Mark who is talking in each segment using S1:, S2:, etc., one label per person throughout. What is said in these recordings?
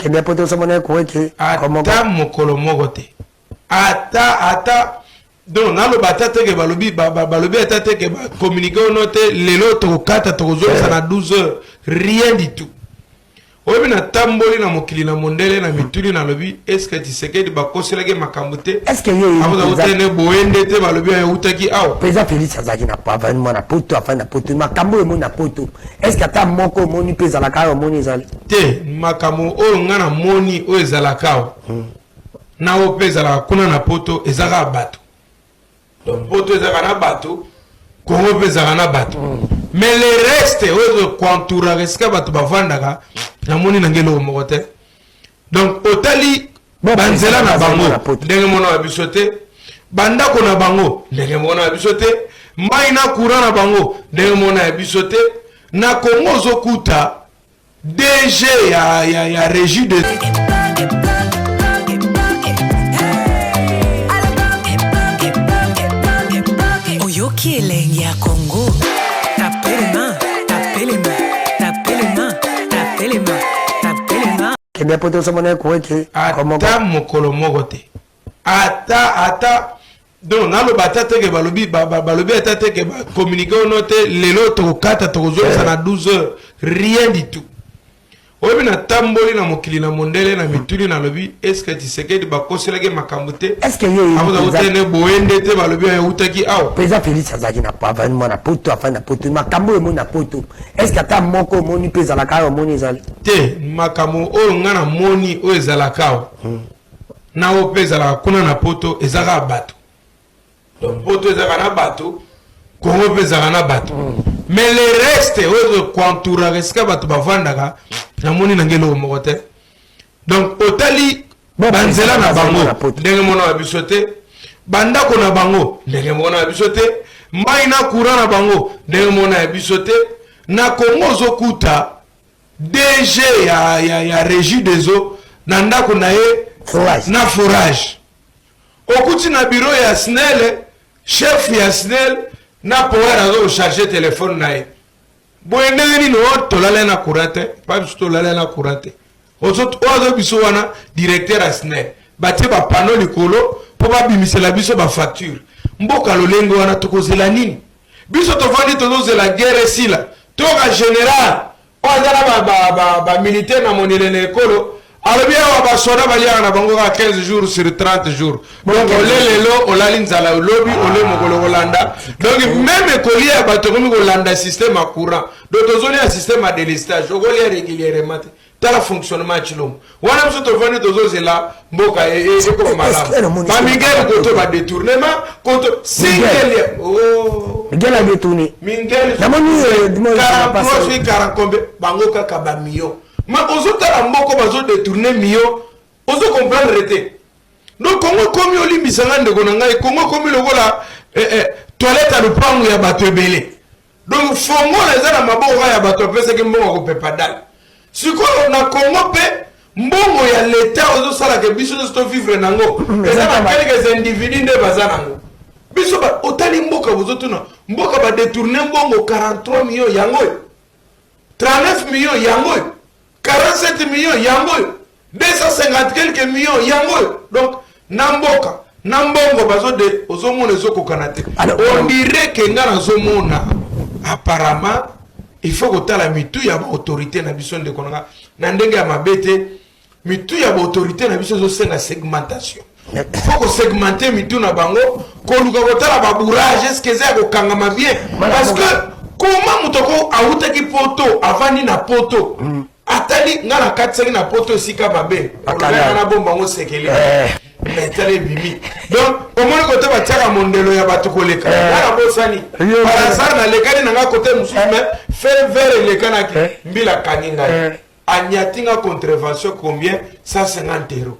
S1: Kenya poto somone kweke.
S2: Ata mokolo mogote. Ata. Donc, na lo batate ke balobi atate ke communiquer au note lelo to kata to zo sana 12 heures. Rien du tout. Obi na tamboli na mokili na mondele na mituli na lobi est-ce que tu sais que ba koselage makambote
S1: est-ce que yeye
S2: abuza utene boende te balobi ya utaki aw
S1: président Félix Azaki na pa vraiment na poto afana poto makambo emo na poto est-ce que ata moko moni pesa la ka moni ezali
S2: te makambo o ngana moni o ezala ka na o pesa la kuna na poto ezaka bato donc poto ezaka na bato kongo pesa na bato mais le reste o contoura reska bato bavandaka na moni na ngelo moko te donc otali banzela na bango ndenge mona bisote bandako na bango ndenge mona bisote mai na courant na bango ndenge mona bisote na Kongo zokuta DG ya régie de
S3: Oyoki elengi ya Congo tapelema
S1: Kenya poto somone kweke.
S2: Ata mokolo mogote. Ata. Donc, na lo batate ke balobi atate ke communiquer au note lelo to kata to zo sana 12 heures. Rien du tout. Obi na tamboli na mokili na mondele na mituli na lobi est-ce que tu sais que ba koselage makambote
S1: est-ce que yeye
S2: abuza utene boende te balobi ya utaki aw
S1: président Félix Azaki na pa vraiment na poto afana poto makambo emo na poto est-ce que ata moko moni pesa la ka moni ezali
S2: te makambo o ngana moni o ezala ka na o pesa la kuna na poto ezaka bato donc poto ezaka na bato kongo pesa na bato mais le reste o contoura reska bato bavandaka na moni na ngelo moko te donc otali banzela na bango ndenge mona bisote bandako na bango ndenge mona bisote mai na courant na bango ndenge mona bisote na Kongo zokuta DG ya régie des eaux na ndako na ye na forage okuti na bureau ya SNEL chef ya SNEL na power azo charger téléphone na ye boende ni no tolala na kurate pa biso tolala na kurate ozo biso wana directeur a SNEL batie ba panneau likolo po ba bimisela biso ba facture mboka lolengo wana tokozela nini biso tovandi tozozela guerre sila toka général ozala ba militaire na monele na ekolo alobi awa basoda baliaka na bango ka 15 jours sur 30 jours donc olelelo olali nzala olobi ole mokolo kolanda donc même ekolia ya bato komi kolanda système à courant donc tozolia système à délestage okolia régulièrement tala fonctionnement ya chilomo wana biso tovandi tozozela mboka ekoma malamu bamingele koto badétournement koto singele
S1: Miguel a détourné
S2: mingele
S1: namoni
S2: 40 kombe bango kaka ba million ma ozotala mboko bazo détourner million ozo comprendre te donc Kongo komi olimbisanga ndeko na ngai Kongo komi lokola toilette à lupango ya bato ebele donc fongo eza na maboko ya bato apesaki mbongo kopepa dal sikoyo na Kongo pe mbongo ya leta ozosala ke biso to vivre nango eza na quelques individus nde baza nango biso ba otali mboka bozotuna mboka ba détourner mbongo 43 millions yango 39 millions yango 47 millions yango 250 quelques millions yango donc namboka nambongo bazo de ozomona ezokokana te on dirait que ngana zomona apparemment il faut que la mitu ya autorité na biso de konanga na ndenge ya mabete mitu ya autorité na biso zo senga segmentation il faut que segmenter mitu na bango ko luka kotala ba bourrage est-ce que ça ko kangama bien parce que comment mutoko autaki poto avani na poto atali ngana katsaki na poto sika babe na bomba ngo sekeli metale bimi donc omoni kote batiaka mondelo ya bato koleka na bosani parasar na lekani nanga kote mususu mais faire vers lekanaki mbila kaninga anyatinga contravention combien 150 euros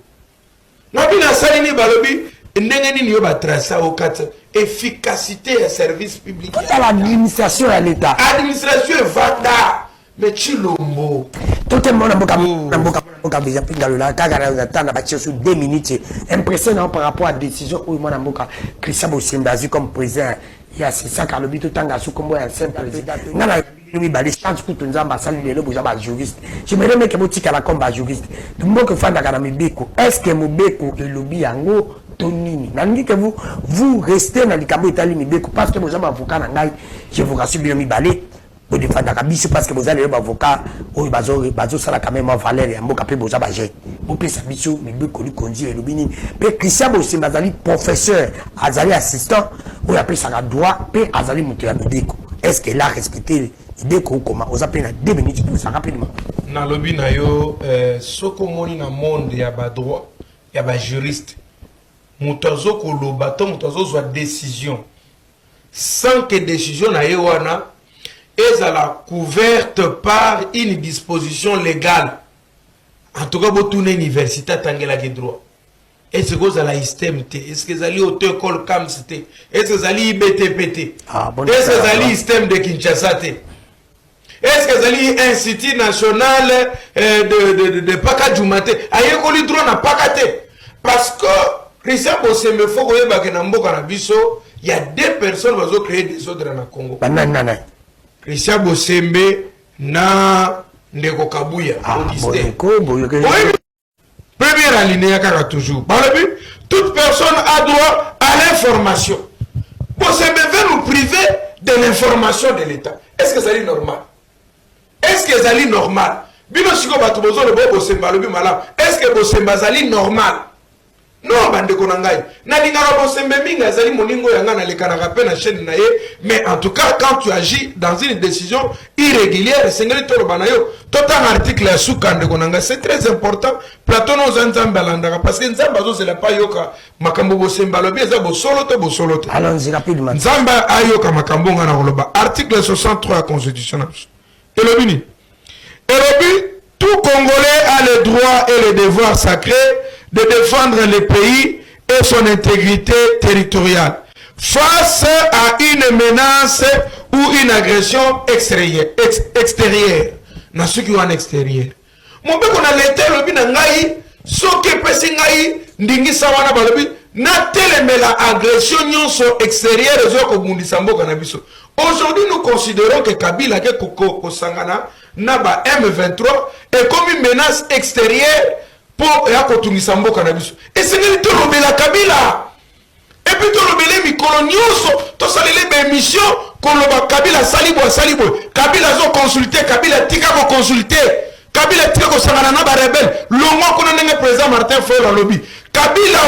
S2: na bina sali ni balobi ndenge nini yo batrasa au 4 efficacité ya service public
S1: à l'administration à l'état
S2: administration vada mais chilombo
S1: tout le monde a déjà pris dans le lac on attend à bâtir sur 2 minutes impressionnant par rapport à la décision où mon amboka Christian Bosimbazi comme président il y a 600 car le but tout temps sous comme un simple président Oui, bah les chances pour tout le monde, ça les lois, bah juriste. Je me demande que vous tirez la combat juriste. Tout le monde que fait dans mes béco. Est-ce que mon béco est lobby ango tonini? N'ani que vous restez dans les cabos italiens mes béco parce que vous avez avocat nangai. Je vous rassure bien mi balé. Vous défendez la cabine parce que vous allez avoir avocat. Oh bazo ça la quand même valeur et un beau capé vous avez géré. Vous pouvez s'habituer mes béco lui conduire le bini. Mais Christian c'est bazali professeur, azali assistant. Ou appelle ça la droit. Puis azali monter à béco. Est-ce qu'elle a respecté l'idée qu'on commence aux appels 2 minutes ça rapidement?
S2: Dans le lobby ce qu'on a dans le monde, il y a des droits, il y a des juristes. Moutazo kolobato, moutazo soit décision. Sans que décision na yewana est la couverte par une disposition légale. En tout cas, vous tournez l'université tangela des droits. Est-ce que vous avez la STMT? Est-ce que vous avez l'école CAMST? Est-ce que vous avez l'IBTPT? Est-ce que vous avez le système de Kinshasa? Est-ce que vous avez l'Institut national de Pakadjoumate? Aïe, qu'on lui droit na Pakate. Parce que, Christian Bosseme, il faut que il y a 2 personnes qui ont créé des ordres dans le Congo. Christian Bosseme na Ndeko Kabuya. Première alinéa toujours. Toute personne a droit à l'information. Bosseme veut nous priver de l'information de l'État. Est-ce que ça est normal? Est-ce que ça est normal? Est-ce que Bosseme est normal? Non, bande konangai. Nalingara Bosseme minga zali moningo yanga na lekana pe na chaîne na ye, mais en tout cas quand tu agis dans une décision irrégulière, sengeli tolo banayo, tout un article ya sukande konanga, c'est très important. Platon nos nzamba landaka parce que nzamba zo c'est la pas yoka makambo Bosseme balobi za bosolote.
S1: Allons-y rapidement.
S2: Nzamba ayoka makambo ngana koloba. Article 63 constitutionnel. Elobini. Elobi, tout Congolais a le droit et le devoir sacré de défendre le pays et son intégrité territoriale face à une menace ou une agression extérieure. Na ceux qui ont en extérieur. Mon bec on a l'été le bin ngai soke pesi ngai ndingi sawana balobi na telemela agression nyonso extérieure zo ko bundisa mboka na biso. Aujourd'hui nous considérons que Kabila ke ko sangana na ba M23 est comme une menace extérieure pour ya kotungisa mboka na biso. Et c'est ngeli to lobela Kabila. Et puis to lobele mikolo nyonso to salele be mission koloba Kabila salibo. Kabila zo consulter, Kabila tika ko consulter. Kabila tika ko sangana na ba rebelle. Longo ko na président Martin Fayulu lobby. Kabila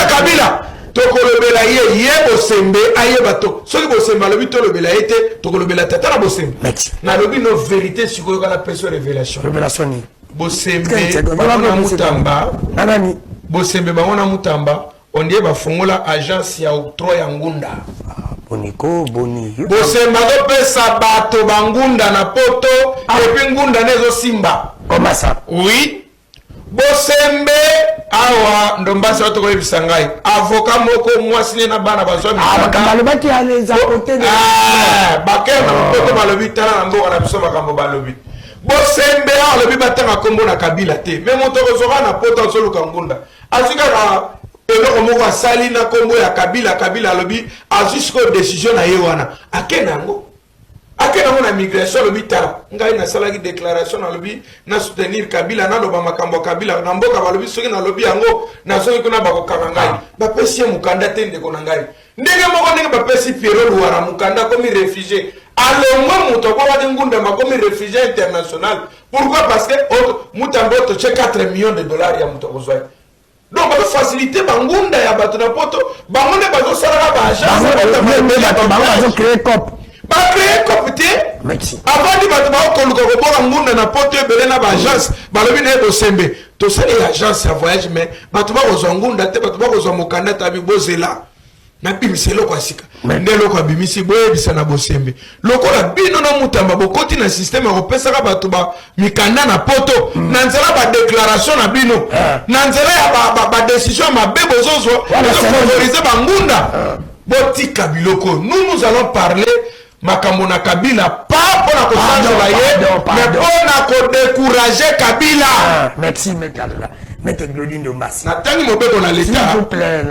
S2: Kabila to kolobela ye Bosembe aye bato. Soki Bosembe lobby to lobela ete to kolobela tata na Bosembe. Na lobby no vérité sikoyo kana personne révélation.
S1: Ni.
S2: Bosembe bamona mutamba Bosembe bamona mutamba ondie bafongola agence ya octroi ya ngunda
S1: boniko boni
S2: Bosembe adopesa bato bangunda na poto epi ngunda nezo simba
S1: comment ça?
S2: Oui. Bosembe awa ndombasi wato ko yebisa ngai avocat moko mwasine na bana bazwa
S1: balobaki aleza côté de
S2: bakena poto balobi tala na mboka na biso makambo balobi Bosembe a le bibatanga kombo na Kabila te mais moto kozora na poto soluka ngunda azika ka elo moko sali na kombo ya Kabila lobi azusko décision na yewana akenango na migration lobi tala ngai na salaki déclaration na lobi na soutenir Kabila na loba makambo Kabila na mboka balobi soki na lobi yango na soki kuna bakokanga ngai bapesi mukanda te ndeko na ngai ndenge moko ndenge bapesi Pierrot Luara mukanda komi réfugié. Alors, moi, je suis réfugié international. Pourquoi? Parce que Moutambo a 4 millions de dollars. Donc, on va faciliter Bangunda et Batonapoto. Bangunda va
S1: créer COP.
S2: Créer COP. Avant de Bangunda na poto et na agence, Balobine Bosembe. Tout ça, les agences à voyage, mais Batouba Ozangunda, Batouba Ozamokanda, Tabibozela. Na bimisi loko asika nde loko bimisi boye bisana Bosembe loko la bino na mutamba bokoti na système européen ka bato ba mikanda na poto na nzela ba déclaration na bino na nzela ya ba décision ma bebo zozo favoriser bangunda botika biloko nous allons parler makambo na Kabila pas pour la conscience mais pour na décourager Kabila.
S1: Merci Mekala. Maître Claudine Dombassi.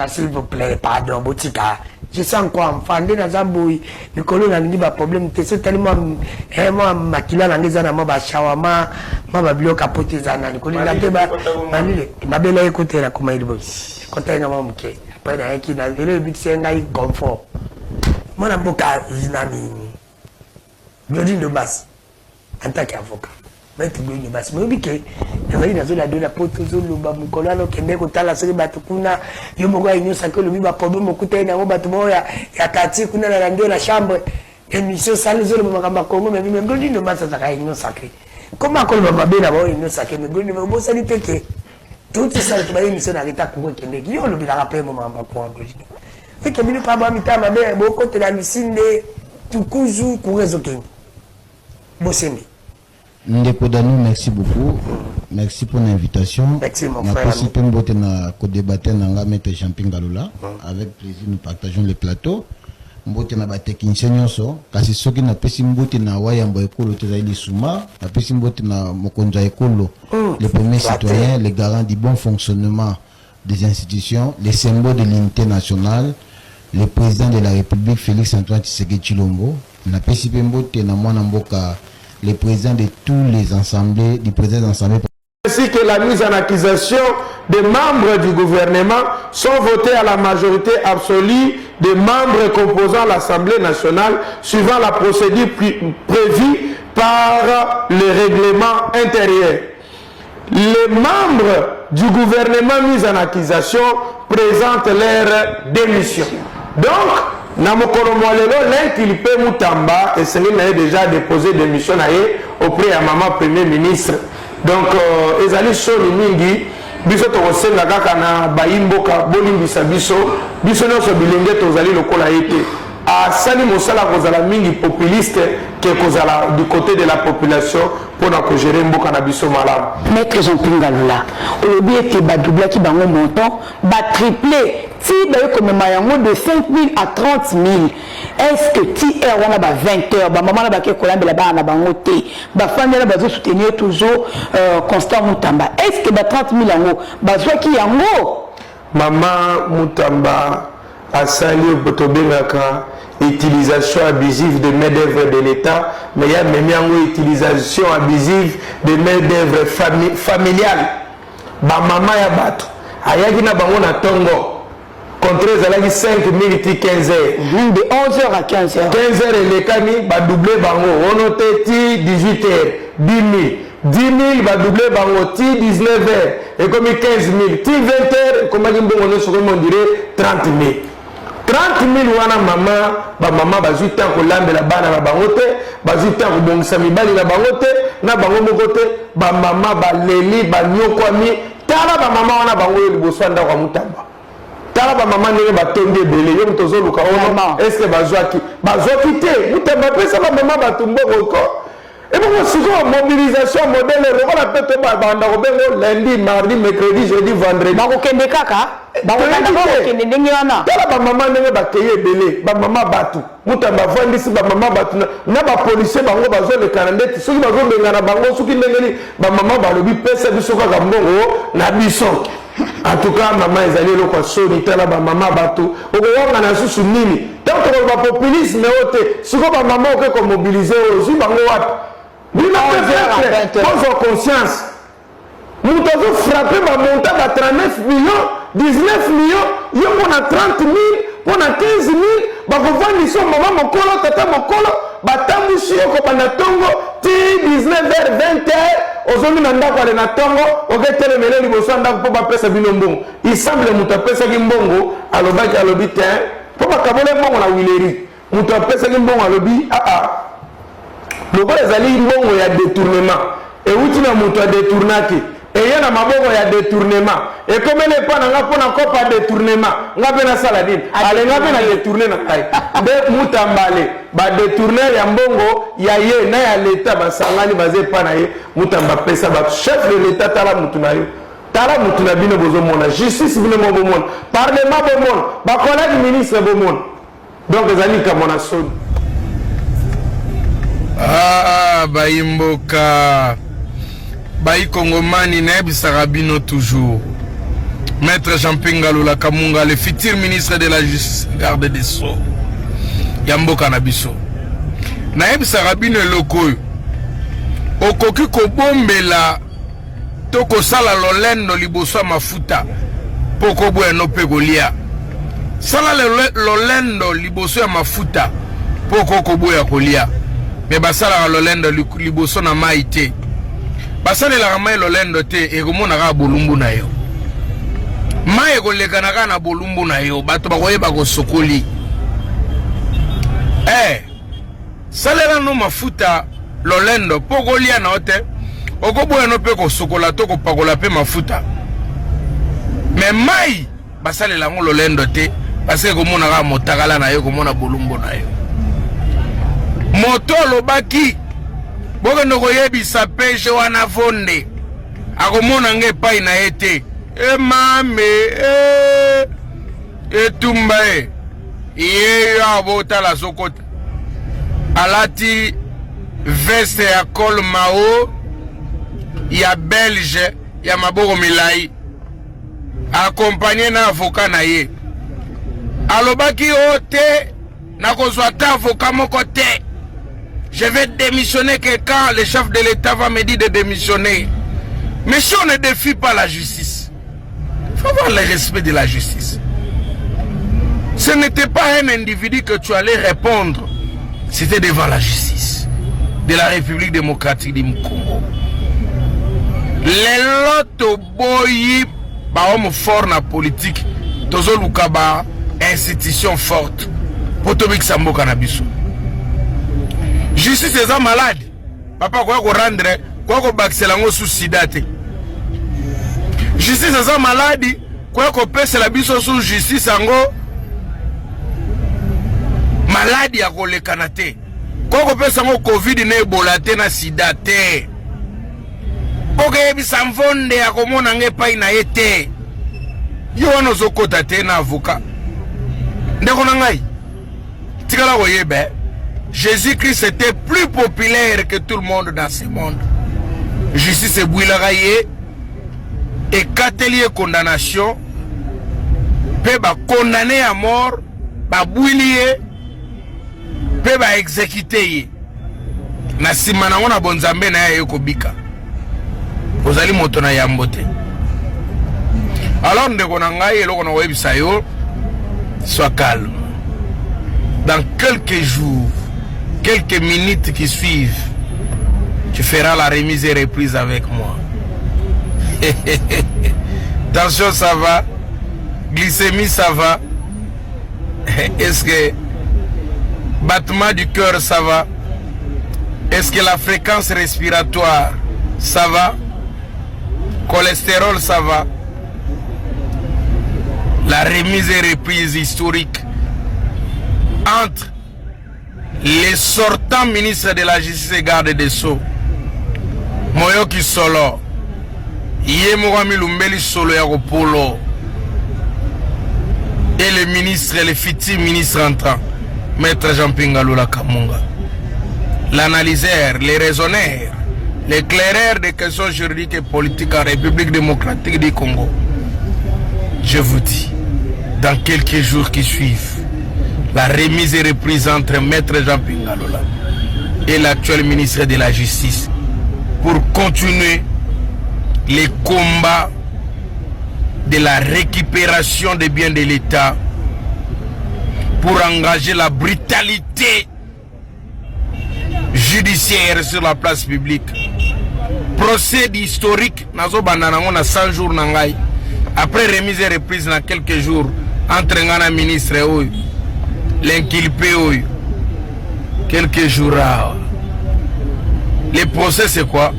S2: S'il
S1: vous plaît, pardon, Botika. je sens quoi enfant nde naza boye mikolo nalingi baproblème te so tali mwa makila nange eza na mwa bashawama mwa babiloko apote eza na likolinga mpe malile mabele ekotela koma elibo ekotainga mwa moke apres nayaki na lelo ebikisi ngai confort mwana mboka nani Glodine de Basse en tant qu'avocat maître Glodine de Basse mais que nazali nazola de la poto zoloba mukolo alo kende kotala soki bato kuna yo moko ayinyosa ke lobi baproblème okuta nango bato moko ya quartier kuna na radio na chambre émission sale zoloba makambo ya Congo mais Glodine de Basse azaka ayinyosa ke comment akoloba mabe na bao ayinyosa ke mais Glodine bosali te ke tout ça to bayi émission na leta Congo kende ki yo lobi na rappel mo makambo ya Congo Glodine fait que bino pa ba mita mabe boko te la lucinde tukuzu kurezo ke Bossemi.
S4: Ndeko Danou, merci beaucoup. Merci pour l'invitation.
S1: Merci mon frère.
S4: On a participé à co-débattre dans Maître Champing Galula. Avec plaisir, nous partageons le plateau. Mbote na ba technicien nyonso kasi soki na pesi mbote na wayambo ekolo tezali suma na pesi mbote na mokonza ekolo les premiers citoyens les garants du bon fonctionnement des institutions les symboles de l'unité nationale le président de la République Félix Antoine Tshisekedi Tshilombo na pesi mbote na mwana mboka le président de tous les assemblées du président de l'assemblée
S2: ainsi que la mise en accusation des membres du gouvernement sont votés à la majorité absolue des membres composant l'Assemblée nationale suivant la procédure prévue par le règlement intérieur. Les membres du gouvernement mis en accusation présentent leur démission. Donc, Namokolo Mwalelo, l'inculpé Moutamba, et Sénil a déjà déposé démission auprès de maman premier ministre. Donc, ezali soni mingi biso to kosenga kaka na baimboka bolimbisa biso biso nyonso bilenge tozali lokola ete asali mosala kozala mingi populiste ke kozala du côté de la population pona ko gérer mboka na biso malamu.
S5: Maître Jean-Pierre Galula olobi ete badoublaki bango montant batriplé ti bayoki komema yango de 5 000 à 30 000. Est-ce que ti heure wana ba 20 heures ba maman na baki kolambela bana na bango te ba famille na bazo soutenir toujours Constant Moutamba. Est-ce que ba 30 000 yango bazwaki yango
S2: Maman Moutamba asali botobengaka utilisation abusive de main-d'œuvre de l'État, mais il y a même une utilisation abusive de main-d'œuvre familiale. Ba maman ya bato ayaki na bango na tongo contre ezalaki 5 000 ti 15 heures
S5: de 11 heures à 15 heures
S2: 15 heures elekani badouble bango ono te ti 18 heures 10 000 badouble bango ti 19 heures ekomi 15 000 ti 20 heures ekomaki mbongo nyonso komi on dirait 30 000 30 000 wana mama bazwi temps kolambela bana na bango te bazwi temps kobongisa mibali na bango te na bango moko te bamama baleli banyokwami tala bamama wana bango yo liboso ya ndako ya Moutamba tala bamama ndenge batondi ebele yo moto ozoluka ono estce bazwaki te Moutamba apesa bamama bato mbokoko ebongo sikoyo mobilisation modele lokola mpe to banda kobengo lundi mardi mercredi jeudi vendredi
S5: bakokende kaka bakokende ndenge wana
S2: tala bamama ndenge bakeye ebele bamama bato Moutamba avandisi bamama bato na bapolisier bango bazolekana ndeti soki bazobengana bango soki ndengeni bamama balobi pesa biso kaka mbongo na biso en tout cas mama ezali eloko soni tala bamama bato okowanga na susu nini ntango tokoloba populisme oyo te sikoyo bamama oke komobilize oyo ozwi bango wapi bino mpe ozwa conscience moto azofrappe bamonta ba 39 millions 19 millions yo mpona 30 000 mpona 15 000 bakovandisa mama mokolo tata mokolo batambusi yo kobanda ntongo ti 19 heures 20 heures ozongi na ndako ale na ntongo oketelemele liboso ya ndako mpo bapesa bino mbongo isemble moto apesaki mbongo alobaki alobi te mpo bakabole mbongo na wileri moto apesaki mbongo alobi aa lokola ezali mbongo ya détournement euti na moto adetournaki eye na maboko ya détournement ekomeli epa na nga mpo na kopa détournement nga mpe nasala nini ale nga mpe na détourne na ngai nde Moutambale badétourneur ya mbongo ya ye na ya leta basangani baza epa na ye Moutamba apesa bato chef de leta tala mutu na yo tala mutu na bino bozomona justice bino mo bomona parlement bomona bakolegi ministre bomona donc ezali likambo na soni baimboka baikongomani nayebisaka bino toujours Maître Jean-Pierre Lula Kamunga, le futur ministre de la Justice, garde des Sceaux. Yambo Kanabiso. Naïb Sarabine Loko. Okoki Kobombela. Toko Sala Lolendo Liboso Mafuta. Poko Bueno Pegolia. Sala Lolendo Liboso Mafuta. Poko Koboya Kolia. Mais Basala Lolendo Liboso na Maite. Basala la Ramae Lolendo te. Egomona Bolumbu na yo. Mae kolekana na bolumbu na yo bato bakoyeba ko sokoli salela no mafuta lolendo pokolia na ote okoboya no pe ko sokola to ko pakola pe mafuta mais mai basalela ngo lolendo te parce que komona ka motakala na yo komona bolumbu na yo moto lobaki bokendo koyebisa peje wana fonde akomona nge pai na ete mame tumbae iye abota la sokota alati veste ya col mao ya belge ya maboko milai accompagné na avocat na ye alobaki ote na kozwa ta avocat moko te je vais démissionner que quand le chef de l'État va me dire de démissionner. Mais si on ne défie pas la justice, il faut avoir le respect de la justice. Ce n'était pas un individu que tu allais répondre. C'était devant la justice de la République démocratique du Congo. Les lots boyi ba homme fort na politique, tozo lukaba institution forte. Potobik sambo kanabiso. Justice est malade. Papa quoi ko rendre, quoi ko bakselango sous sidate. Justice est malade, quoi ko pese la biso sous justice ango. Maladi ya kolekana te. Koko pesa ngo covid na ebola te na sida te. Oke yebisa mvonde ya komona nge pai na ye te. Yo wana ozokota te na avocat. Ndeko na ngai. Tikala koyebe. Jésus-Christ était plus populaire que tout le monde dans ce monde. Justice ebouilaka ye. Et katelier condamnation. Pe ba condamné à mort. Ba bouilier. Pe ba exécuté na sima na ngona bonzambe na ye kobika ozali moto na yambote. Alors ndeko na ngai eloko na webisa yo, sois calme. Dans quelques jours, quelques minutes qui suivent, tu feras la remise et reprise avec moi. Tension ça va, glycémie ça va. Est-ce que battement du cœur, ça va? Est-ce que la fréquence respiratoire, ça va? Cholestérol, ça va? La remise et reprise historique entre les sortants ministres de la Justice et garde des Sceaux, Moyoki Solo, Yemouami Lumbeli Solo Yakopolo, et le ministre, le futur ministre entrant, Maître Jean-Pierre Lula Kamunga. L'analyseur, les raisonneurs, l'éclaireur des questions juridiques et politiques en République démocratique du Congo. Je vous dis, dans quelques jours qui suivent, la remise et reprise entre Maître Jean-Pierre Lula et l'actuel ministre de la Justice pour continuer les combats de la récupération des biens de l'État, pour engager la brutalité judiciaire sur la place publique. Procès historique, nazo bandanango na 100 jours nangai. Après remise et reprise dans quelques jours, entre ngana ministre oyo, l'inculpé oyo, quelques jours. Le procès c'est quoi?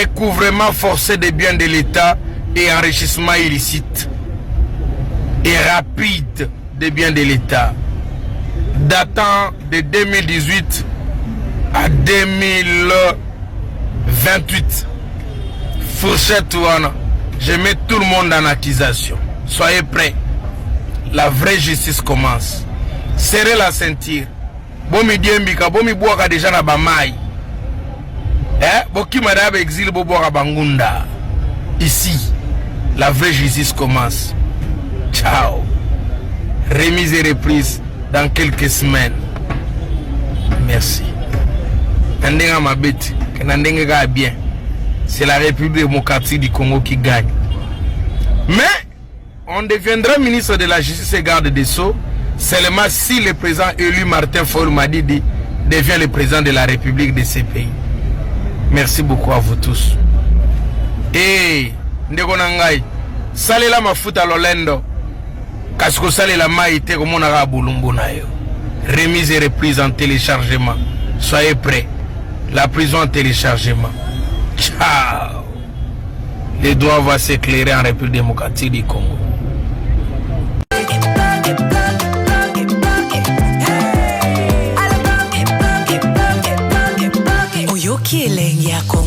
S2: Recouvrement forcé des biens de l'État et enrichissement illicite et rapide des biens de l'État, datant de 2018 à 2028. Fourchette ouana, je mets tout le monde en accusation. Soyez prêts. La vraie justice commence. Serrez la ceinture. Bomi diembika, bomi boaka déjà na bamai. Boki madame exil boboaka bangunda. Ici. la vraie justice commence. Ciao. Remise et reprise dans quelques semaines. Merci. Nandenga mabeti, nandenga bien. C'est la République démocratique du Congo qui gagne. Mais on deviendra ministre de la Justice et garde des Sceaux seulement si le président élu Martin Fayulu Madidi devient le président de la République de ces pays. Merci beaucoup à vous tous. Et ndeko nangai salela mafuta lolendo kasiko salela maite komona ka bulumbu na yo. Remise et reprise en téléchargement. Soyez prêts. La prison en téléchargement. Ciao. Les doigts vont s'éclairer en République démocratique du Congo.
S3: Oyoki elengi ya Congo.